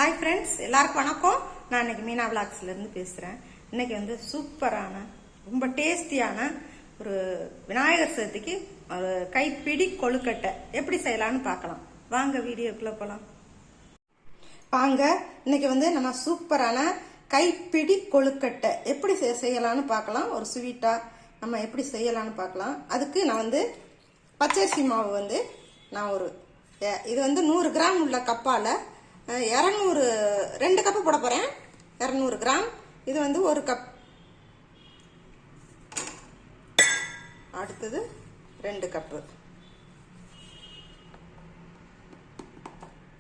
Hi friends, எல்லாருக்கும் வணக்கம். நான் இன்னைக்கு மீனா விளாக்ஸ்லேருந்து பேசுகிறேன். இன்னைக்கு வந்து சூப்பரான ரொம்ப டேஸ்டியான ஒரு விநாயகர் சதுர்த்திக்கு ஒரு கைப்பிடி கொழுக்கட்டை எப்படி செய்யலான்னு பார்க்கலாம். வாங்க வீடியோக்குள்ளே போகலாம். வாங்க, இன்னைக்கு வந்து நம்ம சூப்பரான கைப்பிடி கொழுக்கட்டை எப்படி செய்யலான்னு பார்க்கலாம். ஒரு ஸ்வீட்டாக நம்ம எப்படி செய்யலான்னு பார்க்கலாம். அதுக்கு நான் வந்து பச்சரிசி மாவு வந்து நான் இது வந்து 100 கிராம் உள்ள கப்பால் 2 கப்பு போட போகிறேன். 200 கிராம். இது வந்து 1 கப். அடுத்தது 2 கப்பு.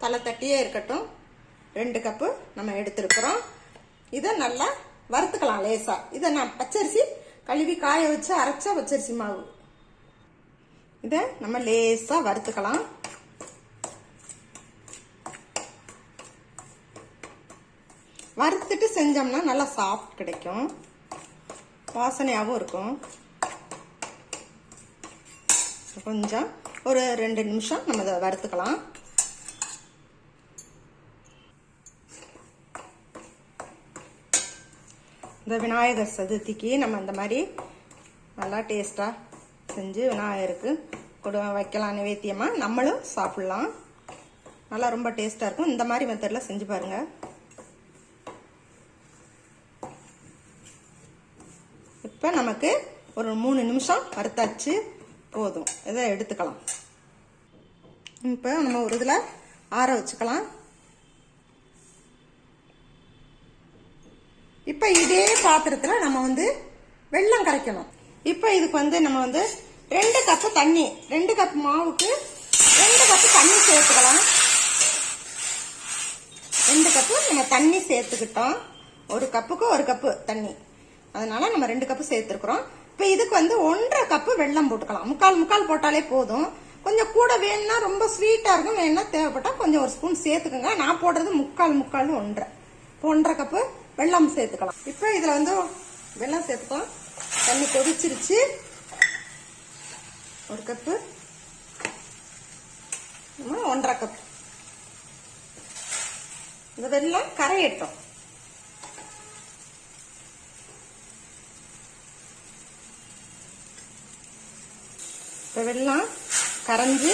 தலை தட்டியே இருக்கட்டும். 2 கப்பு நம்ம எடுத்துருக்குறோம். இதை நல்லா வறுத்துக்கலாம் லேசா. இதை நான் பச்சரிசி கழுவி காய வச்சு அரைச்ச பச்சரிசி மாவு. இதை நம்ம லேசா வறுத்துக்கலாம். வறுத்துட்டு செஞ்சோம்னா நல்லா சாஃப்ட் கிடைக்கும், வாசனையாகவும் இருக்கும். கொஞ்சம் ஒரு 2 நிமிஷம் நம்ம இதை வறுத்துக்கலாம். இந்த விநாயகர் சதுர்த்திக்கு நம்ம இந்த மாதிரி நல்லா டேஸ்டாக செஞ்சு விநாயகருக்கு வைக்கலாம் நிவேத்தியமாக. நம்மளும் சாப்பிட்லாம். நல்லா ரொம்ப டேஸ்டாக இருக்கும். இந்த மாதிரி மெத்தடில் செஞ்சு பாருங்கள். இப்போ நமக்கு ஒரு 3 நிமிஷம் வறுத்தாச்சு, போதும். இதை எடுத்துக்கலாம். இப்போ நம்ம ஒரு இதில் ஆற வச்சுக்கலாம். இப்போ இதே பாத்திரத்தில் நம்ம வந்து வெல்லம் கரைக்கணும். இப்போ இதுக்கு வந்து நம்ம வந்து 2 கப்பு தண்ணி, 2 கப் மாவுக்கு 2 கப்பு தண்ணி சேர்த்துக்கலாம். 2 கப்பு நம்ம தண்ணி சேர்த்துக்கிட்டோம். 1 கப்புக்கு 1 கப்பு தண்ணி, அதனால நம்ம 2 கப்பு சேர்த்துருக்குறோம். இப்போ இதுக்கு வந்து 1.5 கப்பு வெல்லம் போட்டுக்கலாம். முக்கால் போட்டாலே போதும். கொஞ்சம் கூட வேணும்னா, ரொம்ப ஸ்வீட்டாக இருக்கும், வேணும்னா தேவைப்பட்டா கொஞ்சம் 1 ஸ்பூன் சேர்த்துக்கோங்க. நான் போடுறது முக்கால் 1.5 கப்பு வெல்லம் சேர்த்துக்கலாம். இப்போ இதில் வந்து வெல்லம் சேர்த்துக்கலாம். தண்ணி கொதிச்சிருச்சு. 1 கப்பு 1.5 கப்பு. இந்த வெல்லம் கரையட்டும். இப்போ வெல்லம் கரைஞ்சி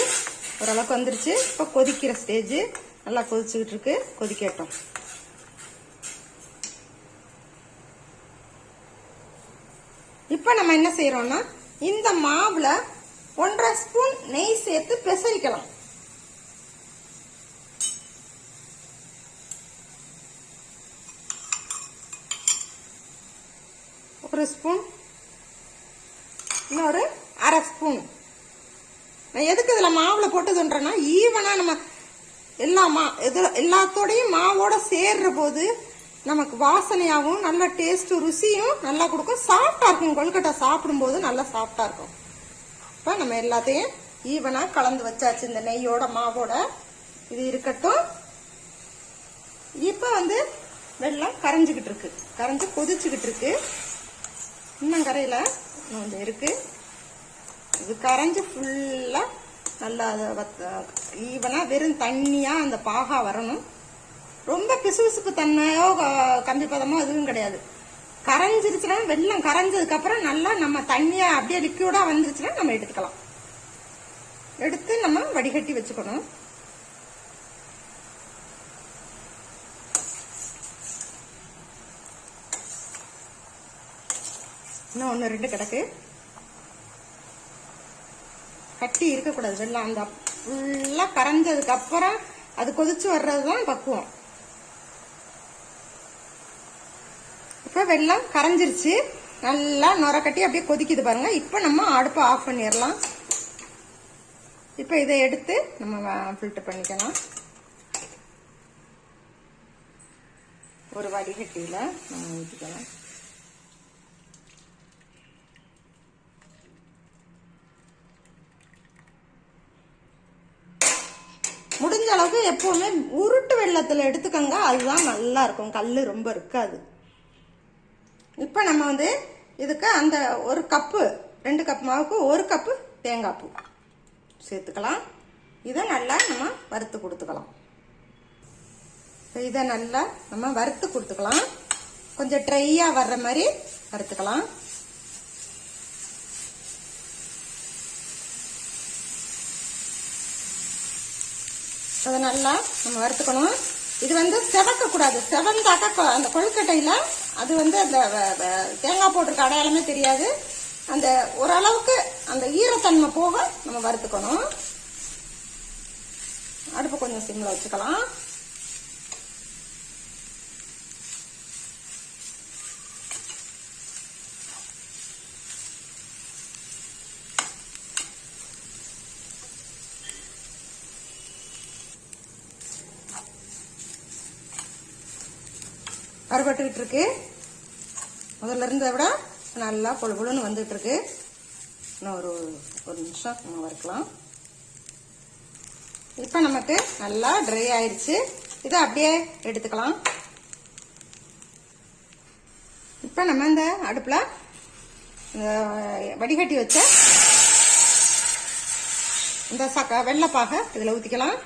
ஓரளவுக்கு வந்துருச்சு. இப்போ கொதிக்கிற ஸ்டேஜ். நல்லா கொதிச்சுக்கிட்டு இருக்கு, கொதிக்கட்டும். இப்போ நம்ம என்ன செய்யறோம்னா, இந்த மாவுல 1.5 ஸ்பூன் நெய் சேர்த்து பெசரிக்கலாம். ஒரு ஸ்பூன், இன்னொரு 1/2 ஸ்பூன். நான் எதுக்கு இதுல மாவுல போட்டுதுன்றேன்னா, ஈவனா நம்ம எல்லாத்தோடையும் மாவோட சேர்ற போது நமக்கு வாசனையாகவும் நல்ல டேஸ்ட் ருசியும் நல்லா கொடுக்கும். சாஃப்டா இருக்கும். கொழுக்கட்டை சாப்பிடும் போது நல்லா சாஃப்டா இருக்கும். இப்ப நம்ம எல்லாத்தையும் ஈவனா கலந்து வச்சாச்சு. இந்த நெய்யோட மாவோட இது இருக்கட்டும். இப்ப வந்து வெல்லம் கரைஞ்சுக்கிட்டு இருக்கு, கரைஞ்சு கொதிச்சுக்கிட்டு இருக்கு. இன்னும் கரையில இன்னும் இருக்கு. இது கரைஞ்சி ஃபுல்லா நல்லா ஈவனா வெறும் தண்ணியா அந்த பாகா வரணும். ரொம்ப பிசுபிசுப்பு தன்மையோ கம்பி பதமோ எதுவும் கிடையாது. கரைஞ்சிருச்சுன்னா, வெல்லம் கரைஞ்சதுக்கு அப்புறம் நல்லா நம்ம தண்ணியா அப்படியே லிக்யூடா வந்துருச்சுன்னா நம்ம எடுத்துக்கலாம். எடுத்து நம்ம வடிகட்டி வச்சுக்கணும். இன்னும் 1 2 கிடக்கு. கட்டி இருக்கக்கூடாது. வெல்லம் அந்த ஃபுல்லா கரைஞ்சதுக்கு அப்புறம் அது கொதிச்சு வர்றதுதான் பக்குவம். இப்ப வெல்லம் கரைஞ்சிருச்சு, நல்லா நுர கட்டி அப்படியே கொதிக்குது பாருங்க. இப்ப நம்ம அடுப்பை ஆஃப் பண்ணிடலாம். இப்ப இதை எடுத்து நம்ம ஃபில்டர் பண்ணிக்கலாம். ஒரு வடிகட்டியில நம்ம ஊற்றிக்கலாம். முடிஞ்ச அளவுக்கு எப்பவுமே உருட்டு வெள்ளத்துல எடுத்துக்கோங்க, அதுதான் நல்லா இருக்கும். கல்லு ரொம்ப இருக்காது. இப்ப நம்ம வந்து இதுக்கு அந்த 1 கப்பு 2 கப் மாவுக்கு 1 கப்பு தேங்காய் பூ சேர்த்துக்கலாம். இதை நல்லா நம்ம வறுத்து கொடுத்துக்கலாம். இதை நல்லா நம்ம வறுத்து கொடுத்துக்கலாம். கொஞ்சம் ட்ரையாக வர்ற மாதிரி வறுத்துக்கலாம். அதை நல்லா நம்ம வறுத்துக்கணும். இது வந்து செவக்கக்கூடாது. செவந்தாக்க அந்த கொழுக்கட்டையில் அது வந்து அந்த தேங்காய் போட்டிருக்க அடையாளமே தெரியாது. அந்த ஓரளவுக்கு அந்த ஈரத்தன்மை போக நம்ம வறுத்துக்கணும். அடுப்பு கொஞ்சம் சிம்ல வச்சுக்கலாம். வறுபட்டுக்கிட்டு இருக்கு. முதல்ல இருந்ததை விட நல்லா பொழுன்னு வந்துட்டு இருக்கு. இன்னும் ஒரு நிமிஷம் நம்ம வறுக்கலாம். இப்போ நமக்கு நல்லா ட்ரை ஆயிடுச்சு. இதை அப்படியே எடுத்துக்கலாம். இப்போ நம்ம இந்த அடுப்புல வடிகட்டி வச்ச இந்த வெள்ளைப்பாக இதில் ஊற்றிக்கலாம்.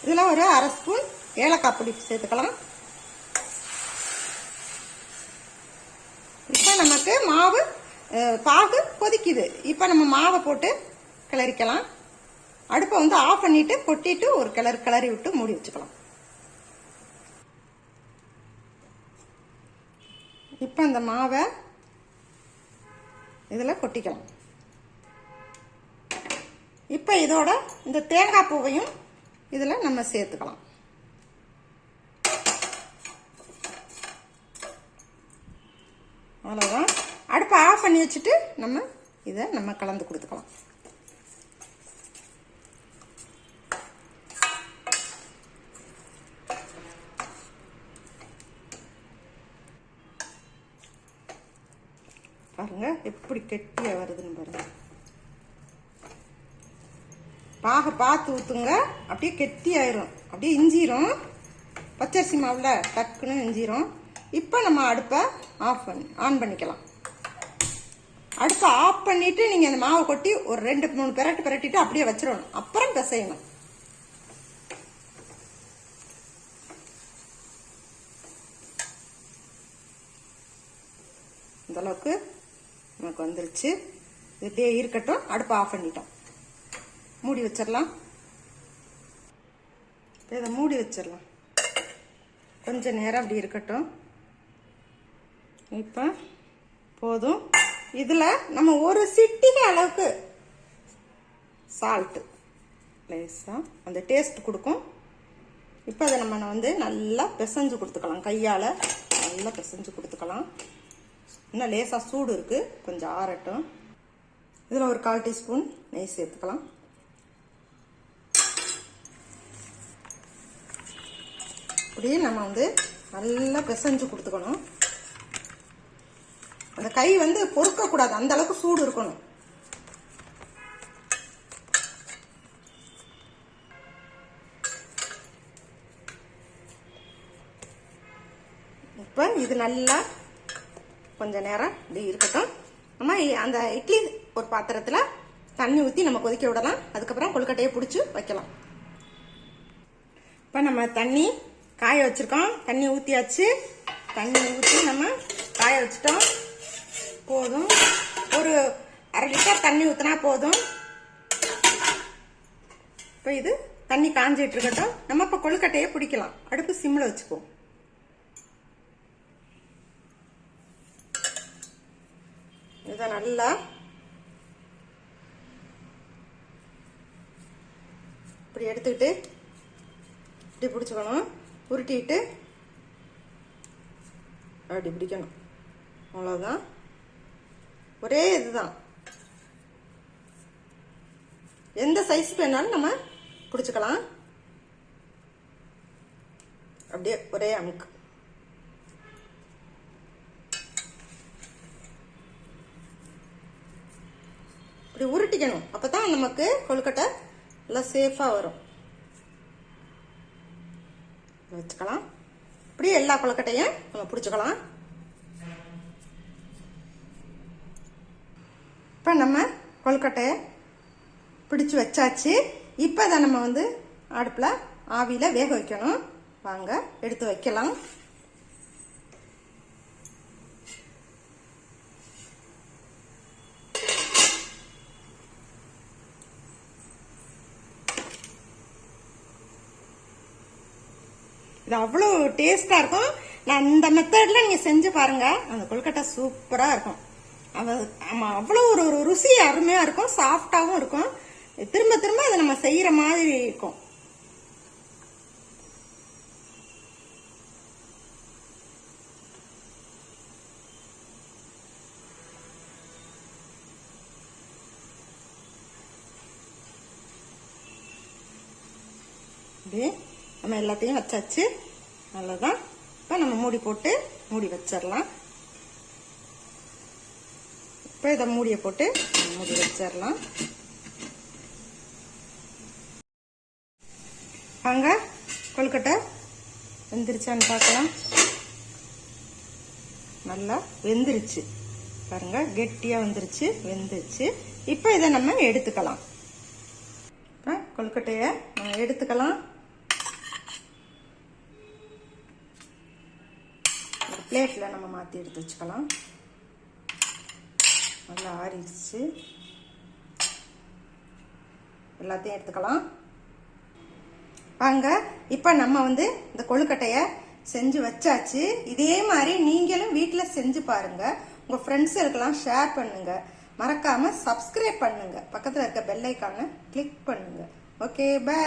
இதில் ஒரு அரை ஸ்பூன் ஏலக்காய் பொடி சேர்த்துக்கலாம். இப்போ நமக்கு மாவு பாகு கொதிக்குது. இப்போ நம்ம மாவை போட்டு கிளறிக்கலாம். அடுப்பை வந்து ஆஃப் பண்ணிட்டு கொட்டிட்டு ஒரு கிளறி விட்டு மூடி வச்சுக்கலாம். இப்போ இந்த மாவை இதில் கொட்டிக்கலாம். இப்போ இதோட இந்த தேங்காய் பூவையும் இதில் நம்ம சேர்த்துக்கலாம். அவ்வளோதான். அடுப்பை ஆஃப் பண்ணி வச்சுட்டு இதை நம்ம கலந்து கொடுத்துக்கலாம். பாருங்க எப்படி கெட்டியா வருதுன்னு பாருங்க. பாக பார்த்து ஊற்றுங்க. அப்படியே கெட்டி ஆயிரும், அப்படியே இஞ்சிரும். பச்சரிசி மாவுல டக்குன்னு இஞ்சிரும். இப்போ நம்ம அடுப்பை ஆன் பண்ணிக்கலாம். அடுப்பை ஆஃப் பண்ணிட்டு நீங்க அந்த மாவை கொட்டி ஒரு 2-3 பிரட்டிட்டு அப்படியே வச்சிடணும். அப்புறம் பிசையணும். இந்த அளவுக்கு நமக்கு வந்துருச்சு. இப்படியே இருக்கட்டும். அடுப்பை ஆஃப் பண்ணிட்டோம். மூடி வச்சிடலாம். இதை மூடி வச்சிடலாம். கொஞ்ச நேரம் அப்படி இருக்கட்டும். இப்போ போதும். இதில் நம்ம ஒரு சிட்டிகை அளவுக்கு சால்ட்டு லேசாக அந்த டேஸ்ட் கொடுக்கும். இப்போ அதை நம்ம வந்து நல்லா பிசைஞ்சு கொடுத்துக்கலாம். கையால் நல்லா பிசைஞ்சு கொடுத்துக்கலாம். இன்னும் லேசாக சூடு இருக்குது, கொஞ்சம் ஆறட்டும். இதில் ஒரு 1/4 டீஸ்பூன் நெய் சேர்த்துக்கலாம். அப்படியே நம்ம வந்து நல்லா பிசைஞ்சு கொடுத்துக்கணும். அந்த கை வந்து பொறுக்கக்கூடாது, அந்த அளவுக்கு சூடு இருக்கணும். இப்போ இது நல்லா கொஞ்ச நேரம் இப்படி இருக்கட்டும். நம்ம அந்த இட்லி ஒரு பாத்திரத்தில் தண்ணி ஊற்றி நம்ம கொதிக்க விடலாம். அதுக்கப்புறம் கொழுக்கட்டையை பிடிச்சி வைக்கலாம். இப்போ நம்ம தண்ணி காய வச்சிருக்கோம். தண்ணி ஊற்றியாச்சு. தண்ணி ஊற்றி நம்ம காய வச்சிட்டோம். போதும். ஒரு 1/2 லிட்டர் தண்ணி ஊற்றினா போதும். இப்போ இது தண்ணி காஞ்சிட்டு இருக்கட்டும். நம்ம இப்போ கொழுக்கட்டையை பிடிக்கலாம். அடுப்பு சிம்மில் வச்சுப்போம். இதை நல்லா இப்படி எடுத்துக்கிட்டு இப்படி பிடிச்சிக்கணும். உருட்டிட்டு அப்படி பிடிக்கணும். அவ்வளோதான். ஒரே இதுதான். எந்த சைஸ் வேணாலும் நம்ம பிடிச்சிக்கலாம். அப்படியே ஒரே அமுக்கு. இப்படி உருட்டிக்கணும். அப்பதான் நமக்கு கொழுக்கட்டை எல்லாம் சேஃபா வரும். வச்சுக்கலாம். இப்படி எல்லா கொழுக்கட்டையும் நம்ம பிடிச்சிக்கலாம். இப்போ நம்ம கொழுக்கட்டையை பிடிச்சு வச்சாச்சு. இப்போ இதை நம்ம வந்து அடுப்பில் ஆவியில் வேக வைக்கணும். வாங்க எடுத்து வைக்கலாம். இது அவ்வளோ டேஸ்டா இருக்கும். நான் இந்த மெத்தட்ல நீங்க செஞ்சு பாருங்க, அந்த கொழுக்கட்டை சூப்பரா இருக்கும். அவ்வளோ ஒரு ருசி அருமையா இருக்கும், சாஃப்டாவும் இருக்கும். திரும்ப திரும்ப அதை நம்ம செய்யற மாதிரி இருக்கும். நம்ம எல்லாத்தையும் வச்சாச்சு. அவ்வளவுதான். இப்ப நம்ம மூடி போட்டு மூடி வச்சிடலாம். இப்ப இதை மூடியை போட்டு மூடி வச்சிடலாம். வாங்க கொழுக்கட்டை வெந்துருச்சான்னு பார்க்கலாம். நல்லா வெந்துருச்சு பாருங்க, கெட்டியா வந்துருச்சு, வெந்துருச்சு. இப்ப இதை நம்ம எடுத்துக்கலாம். கொழுக்கட்டைய எடுத்துக்கலாம். பிளேட்ல நம்ம மாத்தி எடுத்து வச்சுக்கலாம். நல்லா ஆறிடுச்சு. எல்லாத்தையும் எடுத்துக்கலாம். வாங்க இப்ப நம்ம வந்து இந்த கொழுக்கட்டைய செஞ்சு வச்சாச்சு. இதே மாதிரி நீங்களும் வீட்டுல செஞ்சு பாருங்க. உங்க ஃப்ரெண்ட்ஸுக்கெல்லாம் ஷேர் பண்ணுங்க. மறக்காம சப்ஸ்கிரைப் பண்ணுங்க. பக்கத்துல இருக்க பெல் ஐகானை கிளிக் பண்ணுங்க. Okay, by.